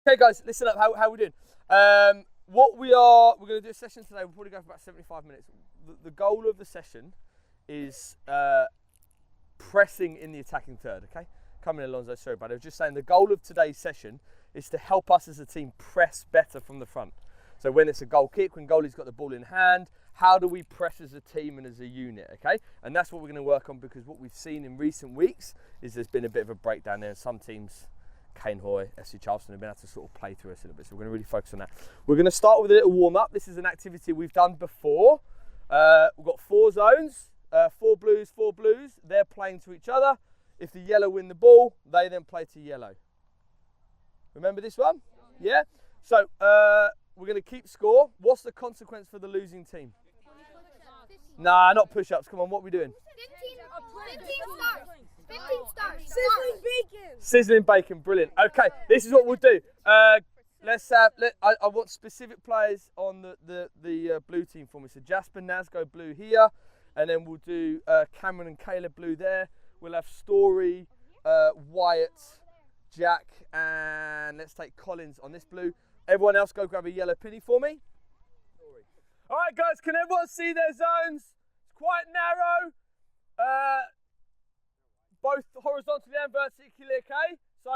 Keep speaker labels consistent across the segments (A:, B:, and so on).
A: Okay, guys, listen up. How we doing? We're going to do a session today. We'll probably go for about 75 minutes. The goal of the session is pressing in the attacking third. Okay, come in, Alonso. Sorry, but I was just saying the goal of today's session is to help us as a team press better from the front. So when it's a goal kick, when goalie's got the ball in hand, how do we press as a team and as a unit? Okay, and that's what we're going to work on, because what we've seen in recent weeks is there's been a bit of a breakdown there. Some teams, Kane Hoy, SC Charleston, have been able to sort of play through us a little bit, so we're going to really focus on that. We're going to start with a little warm-up. This is an activity we've done before. We've got 4 zones, 4 blues, 4 blues. They're playing to each other. If the yellow win the ball, they then play to yellow. Remember this one? Yeah? So we're going to keep score. What's the consequence for the losing team? Nah, not push-ups. Come on, what are we doing?
B: 15 stars. 15 stars.
C: Sizzling bacon.
A: Sizzling bacon, brilliant. Okay, this is what we'll do. I want specific players on the blue team for me. So Jasper, Naz go blue here, and then we'll do Cameron and Caleb blue there. We'll have Story, Wyatt, Jack, and let's take Collins on this blue. Everyone else go grab a yellow penny for me. All right, guys, can everyone see their zones? It's quite narrow. Both horizontally and vertically, okay? So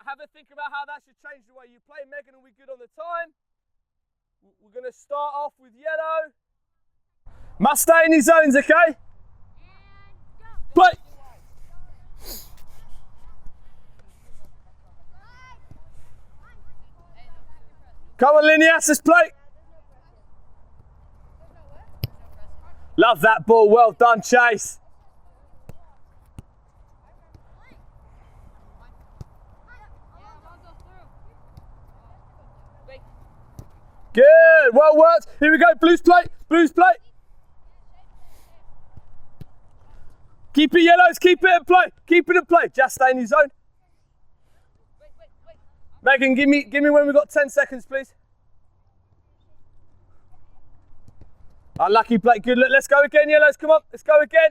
A: have a think about how that should change the way you play. Megan, are we good on the time? We're going to start off with yellow. Must stay in his zones, okay? Play. Come on, Linias, let's play. Love that ball. Well done, Chase. Good, well worked. Here we go, Blues play, Blues play. Keep it, yellows, keep it and play, keep it and play. Just stay in his zone. Megan, give me when we've got 10 seconds, please. Unlucky play, good look. Let's go again, yellows, come on, let's go again.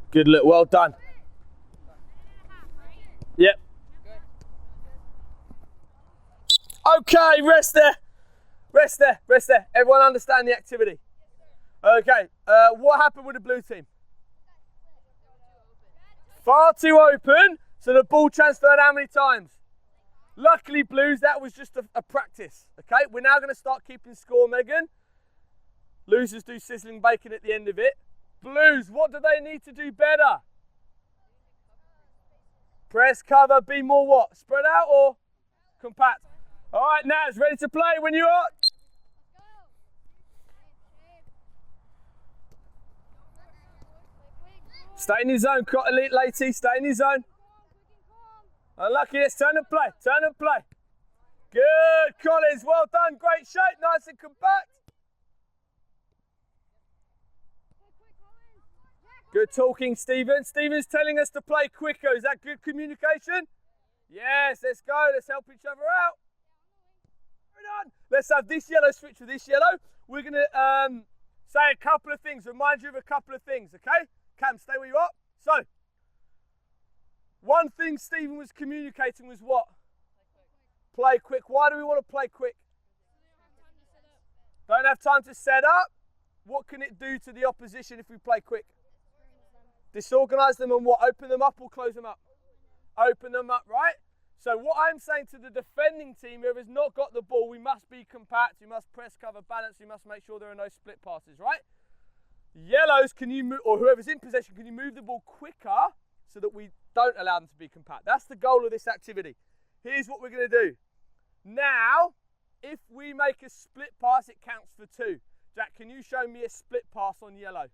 A: Good look, well done. Yep. Okay, rest there. Rest there, rest there. Everyone understand the activity? Okay, what happened with the blue team? Far too open, so the ball transferred how many times? Luckily, Blues, that was just a practice. Okay, we're now going to start keeping score, Megan. Losers do sizzling bacon at the end of it. Blues, what do they need to do better? Press, cover, be more what? Spread out or compact? All right, Naz, ready to play when you are? Stay in your zone, Lady, stay in your zone. Unlucky, let's turn and play, turn and play. Good, Collins, well done, great shape, nice and compact. Good talking, Stephen. Stephen's telling us to play quicker. Is that good communication? Yes, let's go, let's help each other out. Let's have this yellow switch with this yellow. We're going to say a couple of things, remind you of a couple of things, okay? Cam, stay where you are. So, one thing Stephen was communicating was what? Play quick. Why do we want to play quick? Don't have time to set up. What can it do to the opposition if we play quick? Disorganise them and what? Open them up or close them up? Open them up, right? So what I'm saying to the defending team who has not got the ball, we must be compact, we must press, cover, balance, we must make sure there are no split passes, right? Yellows, can you move, or whoever's in possession, can you move the ball quicker so that we don't allow them to be compact? That's the goal of this activity. Here's what we're going to do. Now, if we make a split pass, it counts for 2. Jack, can you show me a split pass on yellow?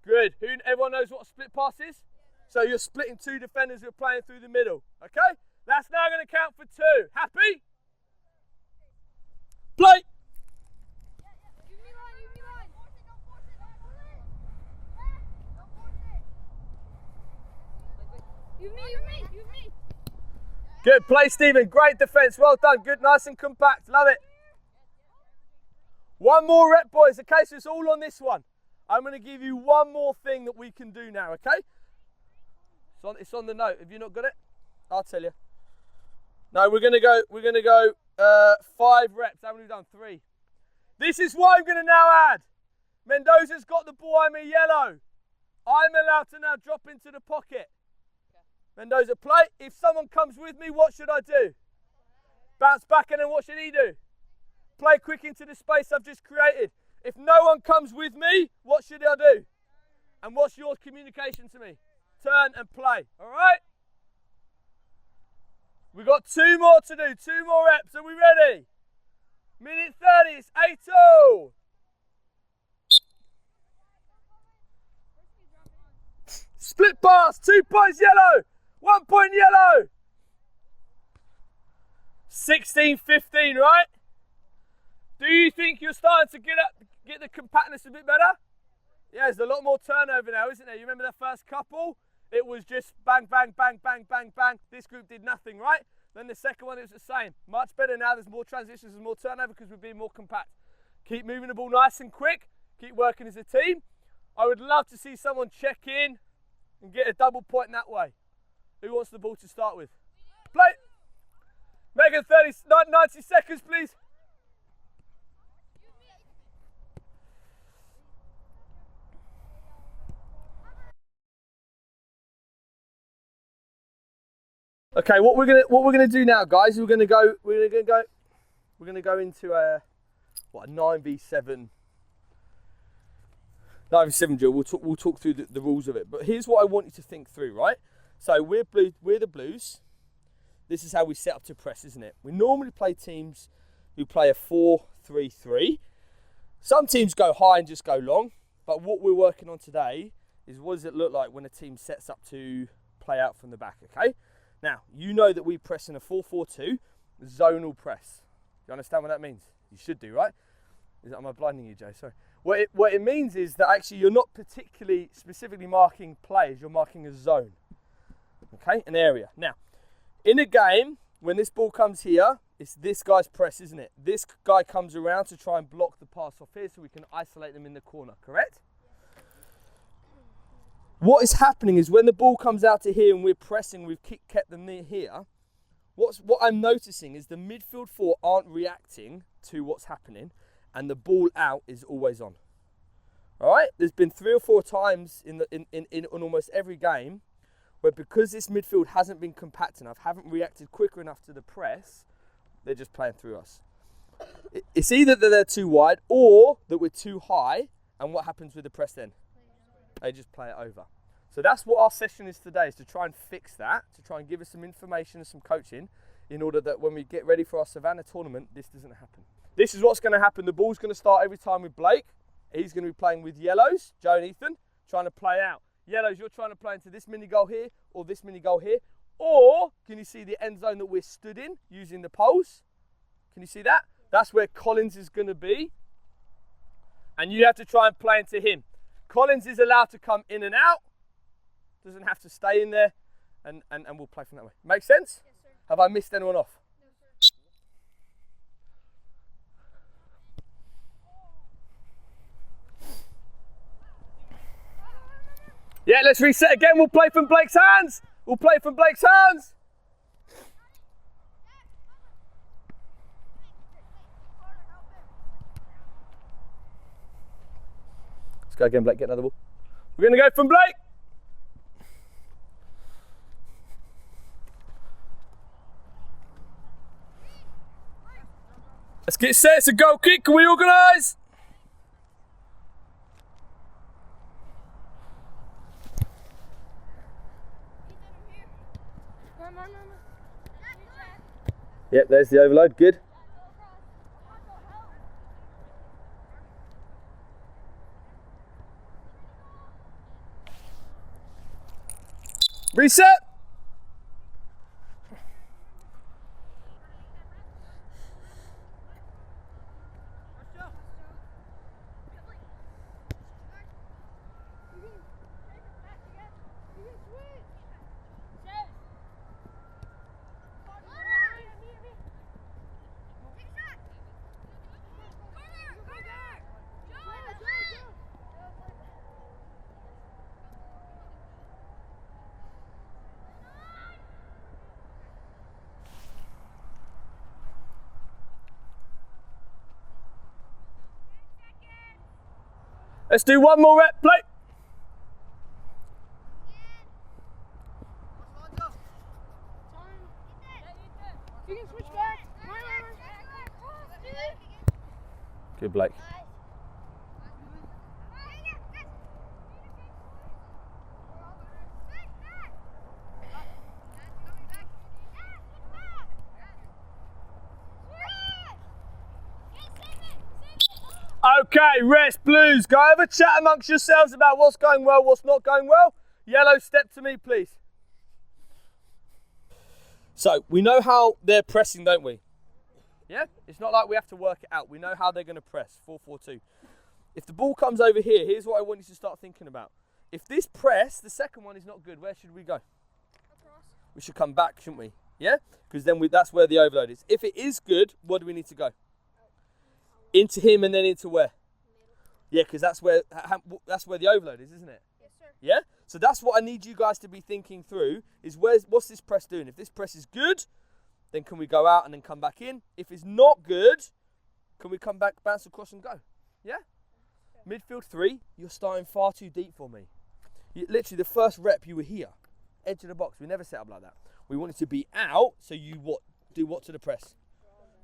A: Good. Everyone knows what a split pass is? So you're splitting 2 defenders who are playing through the middle. Okay? That's now going to count for 2. Happy? Play! Good play, Stephen. Great defence. Well done. Good, nice and compact. Love it. One more rep, boys. Okay, so it's all on this one. I'm going to give you one more thing that we can do now, okay? It's on the note. Have you not got it? I'll tell you. No, we're going to go 5 reps. How many have we done? 3. This is what I'm going to now add. Mendoza's got the ball, I'm a yellow. I'm allowed to now drop into the pocket. Mendoza, play. If someone comes with me, what should I do? Bounce back, and then what should he do? Play quick into the space I've just created. If no one comes with me, what should I do? And what's your communication to me? Turn and play, all right? We've got 2 more to do, 2 more reps. Are we ready? Minute 30, it's 8-0. Split pass, 2 points yellow, 1 point yellow. 16-15, right? Do you think you're starting to get the compactness a bit better? Yeah, there's a lot more turnover now, isn't there? You remember that first couple? It was just bang, bang, bang, bang, bang, bang. This group did nothing, right? Then the second one, it was the same. Much better now. There's more transitions and more turnover because we're being more compact. Keep moving the ball nice and quick. Keep working as a team. I would love to see someone check in and get a double point that way. Who wants the ball to start with? Play. Megan, 90 seconds, please. Okay, what we're gonna do now, guys? We're gonna go into a 9v7 drill. We'll talk through the rules of it. But here's what I want you to think through, right? So we're the Blues. This is how we set up to press, isn't it? We normally play teams who play a 4-3-3. Some teams go high and just go long. But what we're working on today is what does it look like when a team sets up to play out from the back, okay? Now, you know that we press in a 4-4-2, zonal press. You understand what that means? You should do, right? Am I blinding you, Joe? Sorry. What it means is that actually you're not particularly specifically marking players, you're marking a zone, okay? An area. Now, in a game, when this ball comes here, it's this guy's press, isn't it? This guy comes around to try and block the pass off here so we can isolate them in the corner, correct? What is happening is when the ball comes out to here and we're pressing, we've kept them near here, what I'm noticing is the midfield 4 aren't reacting to what's happening and the ball out is always on. All right? There's been 3 or 4 times in almost every game where because this midfield hasn't been compact enough, haven't reacted quicker enough to the press, they're just playing through us. It's either that they're too wide or that we're too high, and what happens with the press then? They just play it over. So that's what our session is today, is to try and fix that, to try and give us some information and some coaching in order that when we get ready for our Savannah tournament, this doesn't happen. This is what's going to happen. The ball's going to start every time with Blake. He's going to be playing with yellows, Joe and Ethan, trying to play out. Yellows, you're trying to play into this mini goal here or this mini goal here. Or, can you see the end zone that we're stood in using the poles? Can you see that? That's where Collins is going to be. And you have to try and play into him. Collins is allowed to come in and out, doesn't have to stay in there, and we'll play from that way. Make sense?
B: Yes, sir.
A: Have I missed anyone off?
B: No, sir.
A: Yeah, let's reset again. We'll play from Blake's hands. We'll play from Blake's hands. Let's go again, Blake. Get another ball. We're going to go from Blake. Let's get set. It's a goal kick. Can we organise? Yep, there's the overload. Good. Reset. Let's do one more rep, play.
B: You can switch back.
A: Good, Blake. Okay, rest, Blues. Go have a chat amongst yourselves about what's going well, what's not going well. Yellow, step to me, please. So, we know how they're pressing, don't we? Yeah? It's not like we have to work it out. We know how they're going to press, 4-4-2. If the ball comes over here, here's what I want you to start thinking about. If this press, the second one, is not good, where should we go?
B: Across.
A: We should come back, shouldn't we? Yeah? Because then that's where the overload is. If it is good, where do we need to go? Into him and then into where? Yeah, because that's where the overload is, isn't it?
B: Yes, sir.
A: Yeah? So that's what I need you guys to be thinking through, is what's this press doing? If this press is good, then can we go out and then come back in? If it's not good, can we come back, bounce across and go? Yeah? Midfield 3, you're starting far too deep for me. Literally, the first rep, you were here. Edge of the box. We never set up like that. We want it to be out, so you do what to the press?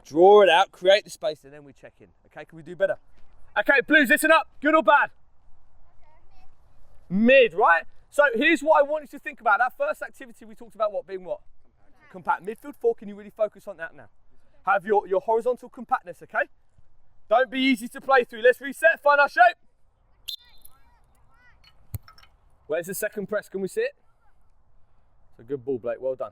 A: Draw it out, create the space, and then we check in. Okay, can we do better? Okay, Blues, listen up. Good or bad? Mid, right? So here's what I want you to think about. That first activity we talked about being what? Compact. Midfield 4, can you really focus on that now? Have your horizontal compactness, okay? Don't be easy to play through. Let's reset, find our shape. Where's the second press? Can we see it? It's a good ball, Blake. Well done.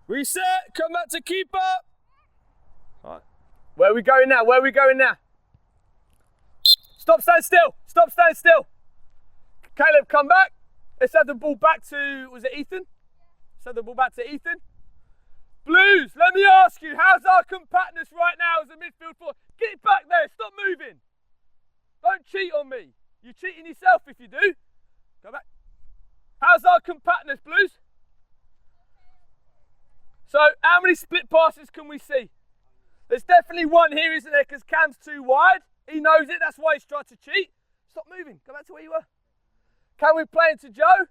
A: Reset, come back to keeper. All right. Where are we going now? Where are we going now? Stop, stand still. Stop, stand still. Caleb, come back. Let's have the ball back to, was it Ethan? Let's have the ball back to Ethan. Blues, let me ask you, how's our compactness right now as a midfield 4? Get back there, stop moving. Don't cheat on me. You're cheating yourself if you do. Go back. How's our compactness, Blues? So, how many split passes can we see? There's definitely one here, isn't there? Because Cam's too wide. He knows it. That's why he's tried to cheat. Stop moving. Go back to where you were. Can we play into Joe?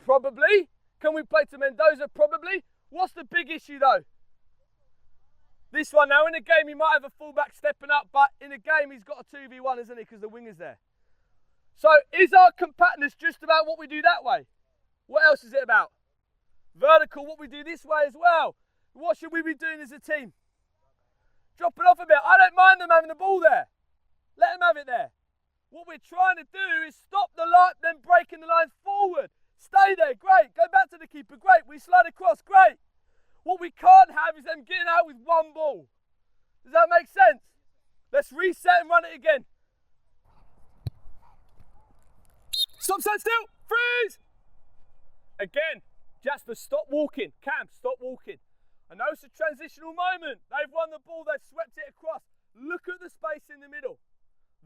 A: Probably. Can we play to Mendoza? Probably. What's the big issue, though? This one. Now, in a game, he might have a fullback stepping up, but in a game, he's got a 2v1, isn't he? Because the winger's there. So, is our compactness just about what we do that way? What else is it about? Vertical, what we do this way as well. What should we be doing as a team? Drop it off a bit. I don't mind them having the ball there. Let them have it there. What we're trying to do is stop the line, then breaking the lines forward. Stay there, great. Go back to the keeper, great. We slide across, great. What we can't have is them getting out with one ball. Does that make sense? Let's reset and run it again. Stop, stand still. Freeze. Again. Jasper, stop walking. Cam, stop walking. I know it's a transitional moment. They've won the ball. They've swept it across. Look at the space in the middle.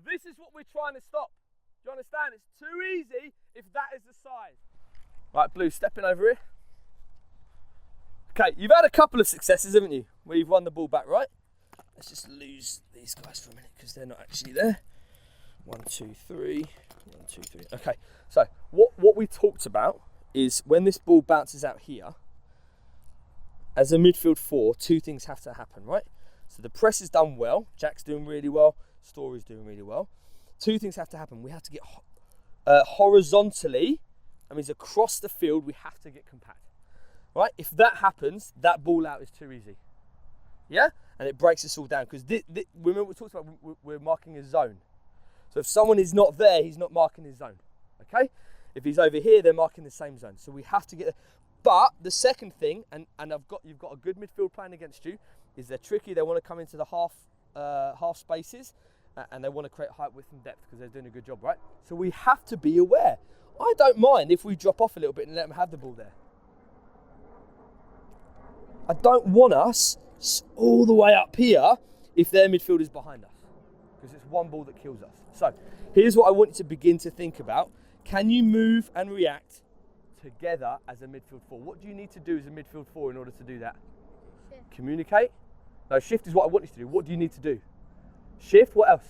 A: This is what we're trying to stop. Do you understand? It's too easy if that is the size. Right, Blue, stepping over here. Okay, you've had a couple of successes, haven't you? Where you've won the ball back, right? Let's just lose these guys for a minute because they're not actually there. 1, 2, 3. 1, 2, 3. Okay, so what we talked about is when this ball bounces out here, as a midfield 4, two things have to happen, right? So the press is done well, Jack's doing really well, Story's doing really well. Two things have to happen. We have to get horizontally, that means across the field, we have to get compact, right? If that happens, that ball out is too easy, yeah? And it breaks us all down, because remember we talked about, we're marking a zone. So if someone is not there, he's not marking his zone, okay? If he's over here, they're marking the same zone. So we have to get there. But the second thing, and you've got a good midfield playing against you, is they're tricky. They want to come into the half spaces, and they want to create height, width, and depth because they're doing a good job, right? So we have to be aware. I don't mind if we drop off a little bit and let them have the ball there. I don't want us all the way up here if their midfield is behind us, because it's one ball that kills us. So here's what I want you to begin to think about. Can you move and react together as a midfield four. What do you need to do as a midfield four in order to do that?
B: Shift.
A: Communicate. No, shift is what I want you to do. What do you need to do? Shift, what else?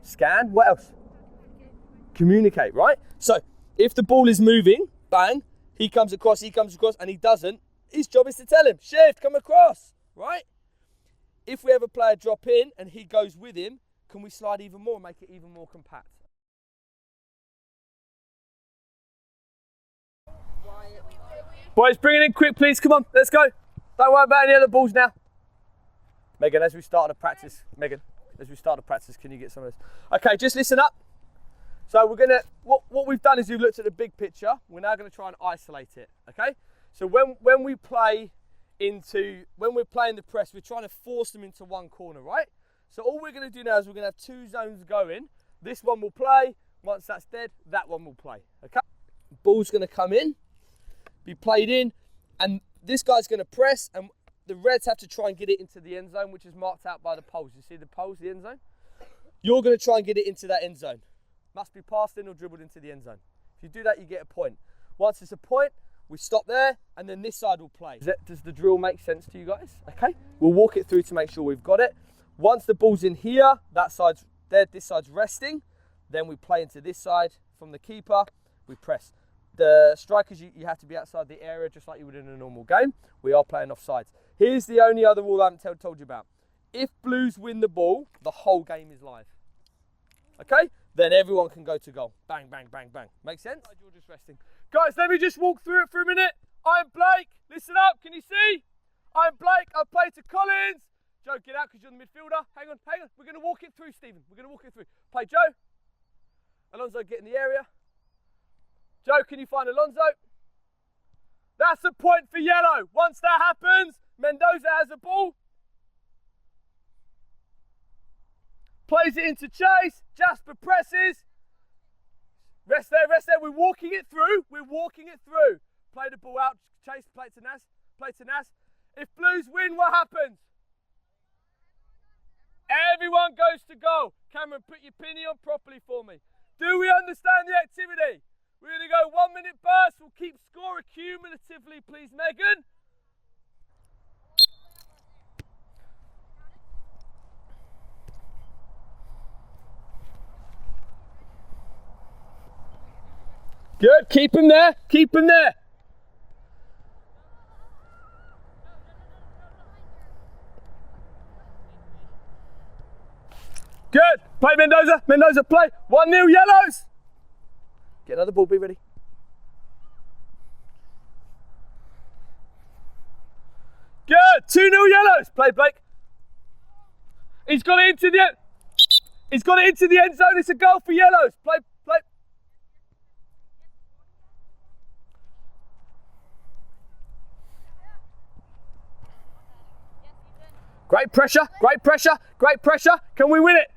A: Scan, what else? Communicate, right? So if the ball is moving, bang, he comes across, and he doesn't, his job is to tell him, shift, come across, right? If we have a player drop in and he goes with him, can we slide even more and make it even more compact? Boys, bring it in quick, please. Come on, let's go. Don't worry about any other balls now. Megan, as we start the practice, can you get some of this? Okay, just listen up. So we're gonna, what we've done is we've looked at the big picture. We're now gonna try and isolate it, okay? So when we're playing the press, we're trying to force them into one corner, right? So all we're gonna do now is we're gonna have two zones going. This one will play. Once that's dead, that one will play, okay? Ball's gonna come in, be played in, and this guy's gonna press, and the Reds have to try and get it into the end zone, which is marked out by the poles. You see the poles, the end zone? You're gonna try and get it into that end zone. Must be passed in or dribbled into the end zone. If you do that, you get a point. Once it's a point, we stop there, and then this side will play. Does the drill make sense to you guys? Okay, we'll walk it through to make sure we've got it. Once the ball's in here, that side's dead, this side's resting, then we play into this side from the keeper, we press. The strikers, you have to be outside the area just like you would in a normal game. We are playing off sides. Here's the only other rule I haven't told you about. If Blues win the ball, the whole game is live. Okay? Then everyone can go to goal. Bang, bang, bang, bang. Make sense? You're just resting. Guys, let me just walk through it for a minute. I'm Blake. Listen up. Can you see? I'm Blake. I play to Collins. Joe, get out because you're the midfielder. Hang on. We're going to walk it through, Stephen. We're going to walk it through. Play Joe. Alonso, get in the area. Joe, can you find Alonso? That's a point for yellow. Once that happens, Mendoza has a ball. Plays it into Chase. Jasper presses. Rest there. We're walking it through. Play the ball out. Chase, play it to Nas. If Blues win, what happens? Everyone goes to goal. Cameron, put your pinny on properly for me. Do we understand the activity? We're going to go 1 minute burst. We'll keep score cumulatively, please, Megan. Good. Keep him there. Good. Play Mendoza, play. 1-0 yellows. Get another ball, be ready. Good. 2-0 yellows. Play Blake. He's got it into the end zone. It's a goal for yellows. Play. Great pressure. Can we win it?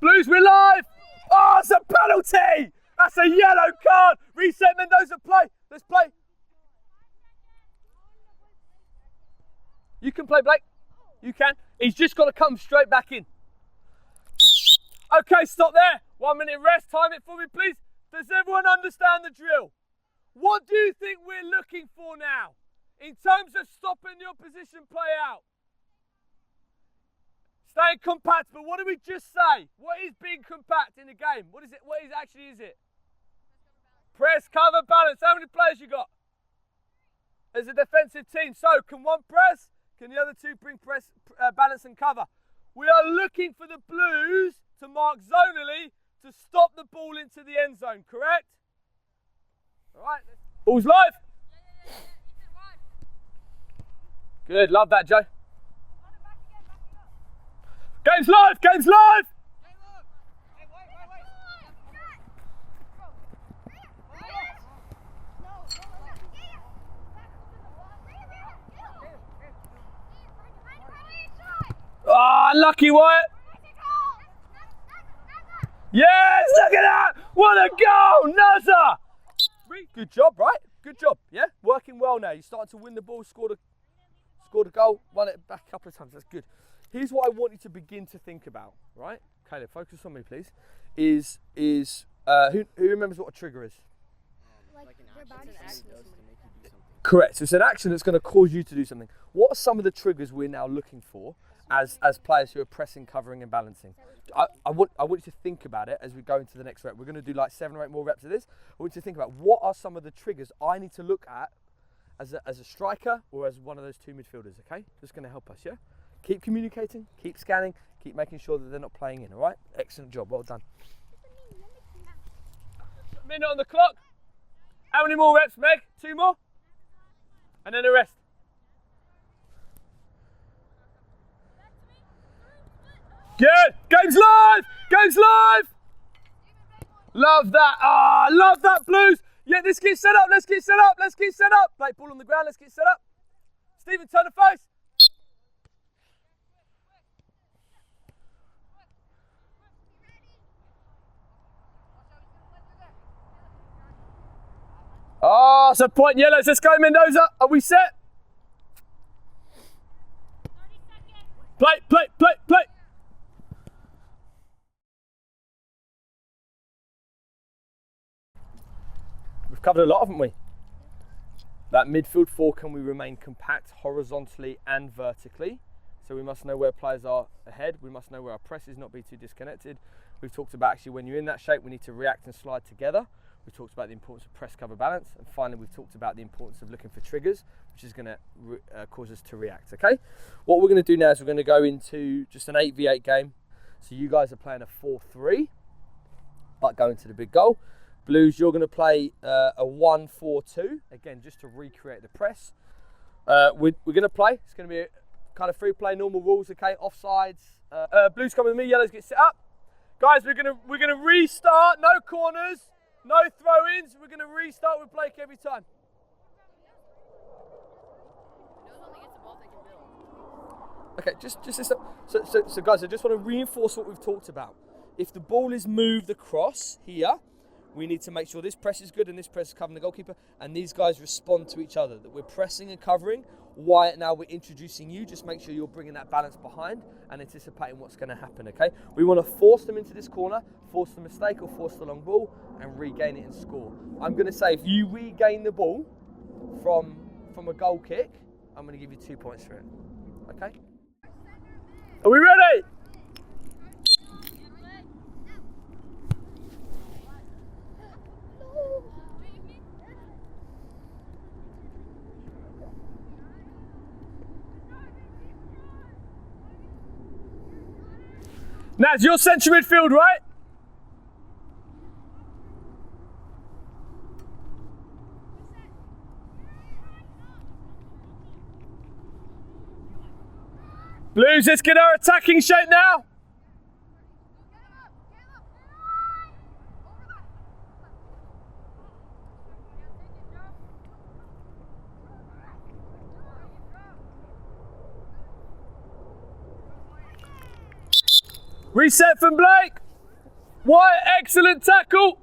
A: Blues, we're live. Oh, it's a penalty. That's a yellow card. Reset Mendoza, play. Let's play. You can play, Blake. You can. He's just got to come straight back in. Okay, stop there. 1 minute rest. Time it for me, please. Does everyone understand the drill? What do you think we're looking for now in terms of stopping the opposition play out? Staying compact, but what did we just say? What is being compact in the game? What is it? What is it? Press, cover, balance. How many players you got? As a defensive team. So, can one press? Can the other two bring press, balance and cover? We are looking for the Blues to mark zonally to stop the ball into the end zone, correct? All right. Ball's live. Good, love that, Joe. Game's live! Ah, lucky Wyatt! Yes, look at that! What a goal, Nazar! Good job, right? Good job, yeah? Working well now. You're starting to win the ball, scored a goal, won it back a couple of times. That's good. Here's what I want you to begin to think about, right? Caleb, focus on me, please. Who remembers what a trigger is?
C: Like an
A: Correct. So it's an action that's going to cause you to do something. What are some of the triggers we're now looking for as players who are pressing, covering and balancing? I want you to think about it as we go into the next rep. We're going to do like 7 or 8 more reps of this. I want you to think about what are some of the triggers I need to look at as a striker or as one of those 2 midfielders, okay? Just going to help us, yeah? Keep communicating, keep scanning, keep making sure that they're not playing in, all right? Excellent job, well done. Minute on the clock. How many more reps, Meg? 2 more? And then a rest. Good. Game's live. Game's live. Love that. Ah, love that, Blues. Yeah, let's get set up. Let's get set up. Let's get set up. Play ball on the ground. Let's get set up. Stephen, turn the face. Oh, so point yellows. Let's go, Mendoza. Are we set? Play, play, play, play. We've covered a lot, haven't we? That midfield 4, can we remain compact horizontally and vertically? So we must know where players are ahead. We must know where our press is, not be too disconnected. We've talked about actually when you're in that shape, we need to react and slide together. We've talked about the importance of press cover balance, and finally we've talked about the importance of looking for triggers, which is going to cause us to react, okay? What we're going to do now is we're going to go into just an 8v8 game. So you guys are playing a 4-3, but going to the big goal. Blues, you're going to play a 1-4-2, again, just to recreate the press. We're going to play, it's going to be a kind of free play, normal rules, okay? Offsides. Blues come with me, yellows get set up. Guys, we're going to restart, no corners. No throw-ins, we're going to restart with Blake every time. Okay, just this. So guys, I just want to reinforce what we've talked about. If the ball is moved across here, we need to make sure this press is good and this press is covering the goalkeeper, and these guys respond to each other, that we're pressing and covering. Wyatt, now we're introducing you. Just make sure you're bringing that balance behind and anticipating what's going to happen, okay? We want to force them into this corner, force the mistake or force the long ball and regain it and score. I'm going to say if you regain the ball from a goal kick, I'm going to give you 2 points for it, okay? Are we ready? Now it's your central midfield, right? Blues, let's get our attacking shape now. Reset from Blake. Wyatt, excellent tackle.